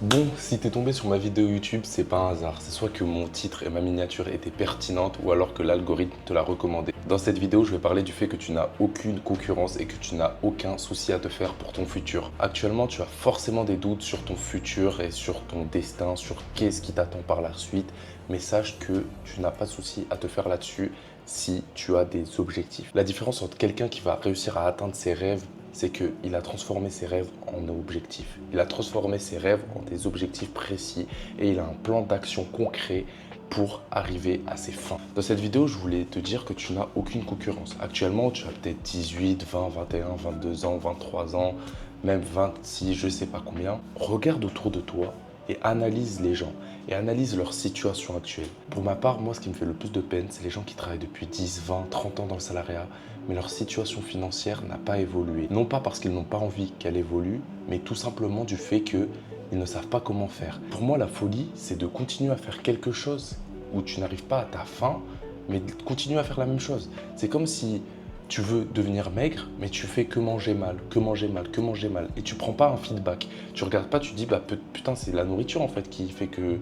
Bon, si t'es tombé sur ma vidéo YouTube, c'est pas un hasard. C'est soit que mon titre et ma miniature étaient pertinentes ou alors que l'algorithme te l'a recommandé. Dans cette vidéo, je vais parler du fait que tu n'as aucune concurrence et que tu n'as aucun souci à te faire pour ton futur. Actuellement, tu as forcément des doutes sur ton futur et sur ton destin, sur qu'est-ce qui t'attend par la suite. Mais sache que tu n'as pas de souci à te faire là-dessus si tu as des objectifs. La différence entre quelqu'un qui va réussir à atteindre ses rêves, c'est qu'il a transformé ses rêves en objectifs. Il a transformé ses rêves en des objectifs précis et il a un plan d'action concret pour arriver à ses fins. Dans cette vidéo, je voulais te dire que tu n'as aucune concurrence. Actuellement, tu as peut-être 18, 20, 21, 22 ans, 23 ans, même 26, je ne sais pas combien. Regarde autour de toi et analyse les gens et analyse leur situation actuelle. Pour ma part, moi, ce qui me fait le plus de peine, c'est les gens qui travaillent depuis 10, 20, 30 ans dans le salariat, mais leur situation financière n'a pas évolué. Non pas parce qu'ils n'ont pas envie qu'elle évolue, mais tout simplement du fait qu'ils ne savent pas comment faire. Pour moi, la folie, c'est de continuer à faire quelque chose où tu n'arrives pas à ta fin, mais de continuer à faire la même chose. C'est comme si tu veux devenir maigre, mais tu fais que manger mal, que manger mal, que manger mal. Et tu prends pas un feedback. Tu regardes pas, tu te dis, bah putain, c'est la nourriture en fait qui fait que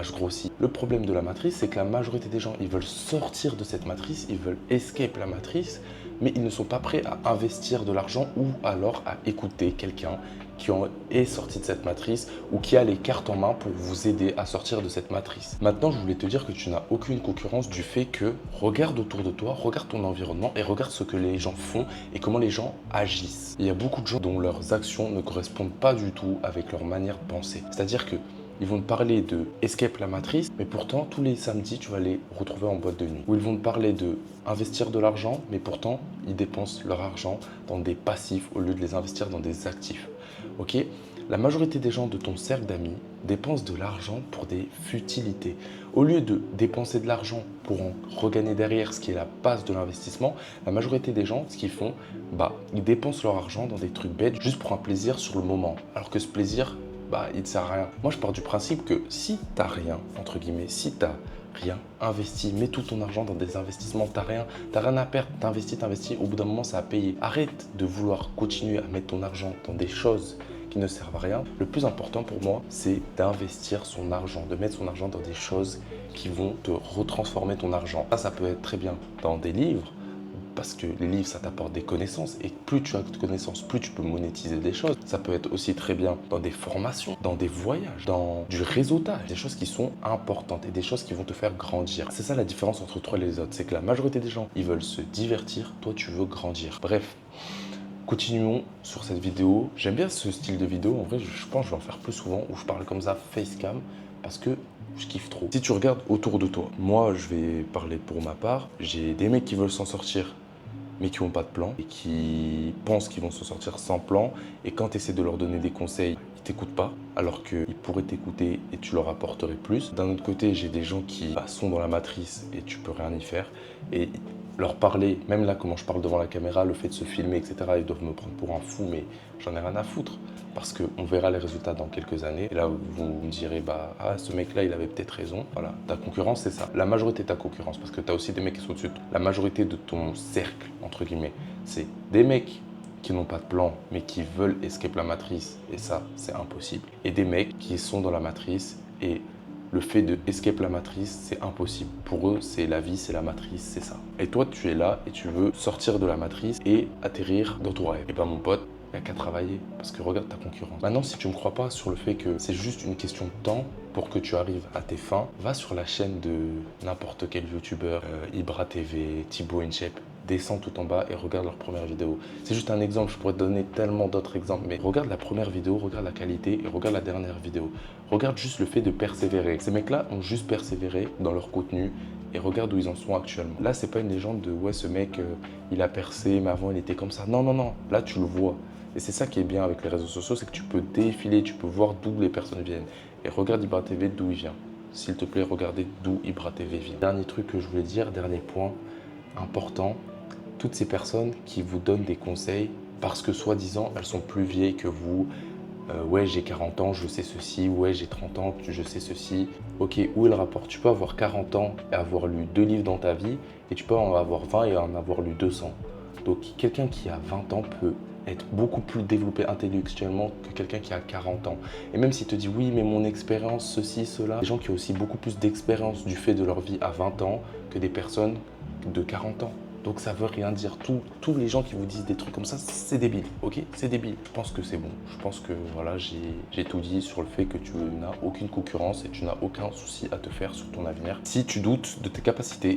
je grossis. Le problème de la matrice, c'est que la majorité des gens, ils veulent sortir de cette matrice, ils veulent escape la matrice, mais ils ne sont pas prêts à investir de l'argent ou alors à écouter quelqu'un qui est sorti de cette matrice ou qui a les cartes en main pour vous aider à sortir de cette matrice. Maintenant, je voulais te dire que tu n'as aucune concurrence du fait que regarde autour de toi, regarde ton environnement et regarde ce que les gens font et comment les gens agissent. Il y a beaucoup de gens dont leurs actions ne correspondent pas du tout avec leur manière de penser. C'est-à-dire que ils vont te parler de escape la matrice, mais pourtant tous les samedis tu vas les retrouver en boîte de nuit. Ou ils vont te parler de investir de l'argent, mais pourtant ils dépensent leur argent dans des passifs au lieu de les investir dans des actifs. Ok? La majorité des gens de ton cercle d'amis dépensent de l'argent pour des futilités. Au lieu de dépenser de l'argent pour en regagner derrière, ce qui est la base de l'investissement, la majorité des gens, ce qu'ils font, ils dépensent leur argent dans des trucs bêtes juste pour un plaisir sur le moment. Alors que ce plaisir, il ne sert à rien. Moi, je pars du principe que si tu n'as rien, entre guillemets, si tu n'as rien, investis, mets tout ton argent dans des investissements, tu n'as rien à perdre, t'investis, au bout d'un moment, ça a payé. Arrête de vouloir continuer à mettre ton argent dans des choses qui ne servent à rien. Le plus important pour moi, c'est d'investir son argent, de mettre son argent dans des choses qui vont te retransformer ton argent. Ça peut être très bien dans des livres, parce que les livres, ça t'apporte des connaissances et plus tu as de connaissances, plus tu peux monétiser des choses. Ça peut être aussi très bien dans des formations, dans des voyages, dans du réseautage, des choses qui sont importantes et des choses qui vont te faire grandir. C'est ça la différence entre toi et les autres, c'est que la majorité des gens, ils veulent se divertir, toi tu veux grandir. Bref, continuons sur cette vidéo. J'aime bien ce style de vidéo, en vrai je pense que je vais en faire plus souvent où je parle comme ça facecam parce que je kiffe trop. Si tu regardes autour de toi, moi je vais parler pour ma part, j'ai des mecs qui veulent s'en sortir mais qui n'ont pas de plan et qui pensent qu'ils vont se sortir sans plan. Et quand tu essaies de leur donner des conseils, ils t'écoutent pas, alors qu'ils pourraient t'écouter et tu leur apporterais plus. D'un autre côté, j'ai des gens qui sont dans la matrice et tu peux rien y faire. Et leur parler, même là, comment je parle devant la caméra, le fait de se filmer, etc., ils doivent me prendre pour un fou, mais j'en ai rien à foutre. Parce qu'on verra les résultats dans quelques années. Et là, vous me direz, ce mec-là, il avait peut-être raison. Voilà, ta concurrence, c'est ça. La majorité de ta concurrence, parce que tu as aussi des mecs qui sont au-dessus de toi. La majorité de ton cercle, entre guillemets, c'est des mecs qui n'ont pas de plan, mais qui veulent escape la matrice. Et ça, c'est impossible. Et des mecs qui sont dans la matrice et le fait de escape la matrice, c'est impossible. Pour eux, c'est la vie, c'est la matrice, c'est ça. Et toi, tu es là et tu veux sortir de la matrice et atterrir dans ton rêve. Et mon pote, il n'y a qu'à travailler parce que regarde ta concurrence. Maintenant, si tu ne me crois pas sur le fait que c'est juste une question de temps pour que tu arrives à tes fins, va sur la chaîne de n'importe quel youtubeur, Ibra TV, Thibaut InShape. Descends tout en bas et regarde leur première vidéo. C'est juste un exemple, je pourrais te donner tellement d'autres exemples, mais regarde la première vidéo, regarde la qualité et regarde la dernière vidéo. Regarde juste le fait de persévérer. Ces mecs-là ont juste persévéré dans leur contenu et regarde où ils en sont actuellement. Là, c'est pas une légende de ouais, ce mec, il a percé, mais avant il était comme ça. Non, non, non, là tu le vois. Et c'est ça qui est bien avec les réseaux sociaux, c'est que tu peux défiler, tu peux voir d'où les personnes viennent. Et regarde Ibra TV d'où il vient. S'il te plaît, regardez d'où Ibra TV vient. Dernier truc que je voulais dire, dernier point important, toutes ces personnes qui vous donnent des conseils parce que soi-disant elles sont plus vieilles que vous. Ouais, j'ai 40 ans, je sais ceci. Ouais, j'ai 30 ans, je sais ceci. Ok, où est le rapport? Tu peux avoir 40 ans et avoir lu 2 livres dans ta vie et tu peux en avoir 20 et en avoir lu 200. Donc quelqu'un qui a 20 ans peut être beaucoup plus développé intellectuellement que quelqu'un qui a 40 ans. Et même s'il te dit oui, mais mon expérience, ceci, cela, des gens qui ont aussi beaucoup plus d'expérience du fait de leur vie à 20 ans que des personnes de 40 ans. Donc ça veut rien dire. Tous les gens qui vous disent des trucs comme ça, c'est débile, ok? C'est débile. Je pense que c'est bon. Je pense que voilà, j'ai tout dit sur le fait que tu n'as aucune concurrence et tu n'as aucun souci à te faire sur ton avenir. Si tu doutes de tes capacités,